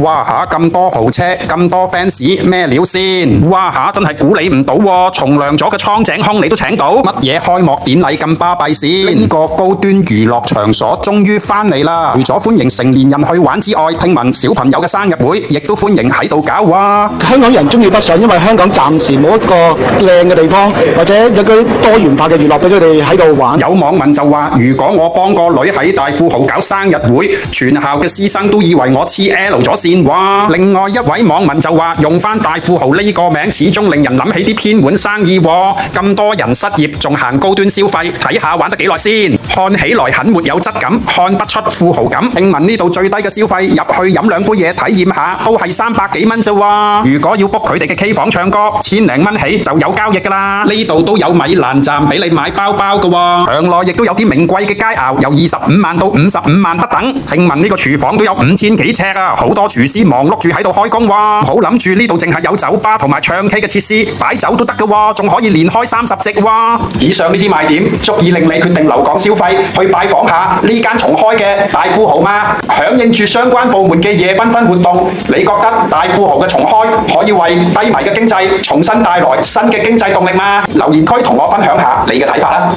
哇下咁多豪車，咁多 fans，咩料先？哇下真係估你唔到喎，從良咗嘅蒼井空你都請到，乜嘢開幕典禮咁巴閉先？呢個高端娛樂場所終於翻嚟啦！除咗歡迎成年人去玩之外，聽聞小朋友嘅生日會亦都歡迎喺度搞喎。香港人中意北上，因為香港暫時冇一個靚嘅地方，或者有啲多元化嘅娛樂俾佢哋喺度玩。有網民就話：如果我幫個女喺大富豪搞生日會，全校嘅師生都以為我黐 L 咗線喎。另外一位網民就話：用翻大富豪呢個名，始終令人諗起啲偏門生意喎。咁多人失業，仲行高端消費，睇下玩得幾耐先？看起來很沒有質感，看不出富豪感。聽聞呢度最低嘅消費，入去飲兩杯嘢體驗下，都係300幾蚊啫喎。如果要 book 佢哋嘅 K 房唱歌，1000零蚊起就有交易㗎啦。呢度都有米蘭站俾你買包包㗎喎。場內亦都有啲名貴嘅佳肴，由25萬到55萬不等。聽聞呢個廚房都有5000幾尺啊，好多廚師忙碌住喺度開工喎。唔好諗住呢度淨係有酒吧同埋唱 K 嘅設施，擺酒都得㗎喎，仲可以連開30席喎。以上呢啲賣點，足以令你決定留港消費，去拜訪下呢間重開嘅大富豪嗎？響應住相關部門嘅夜繽紛活動，你覺得大富豪嘅重開可以為低迷嘅經濟重新帶來新嘅經濟動力嗎？留言區同我分享下你嘅睇法啦！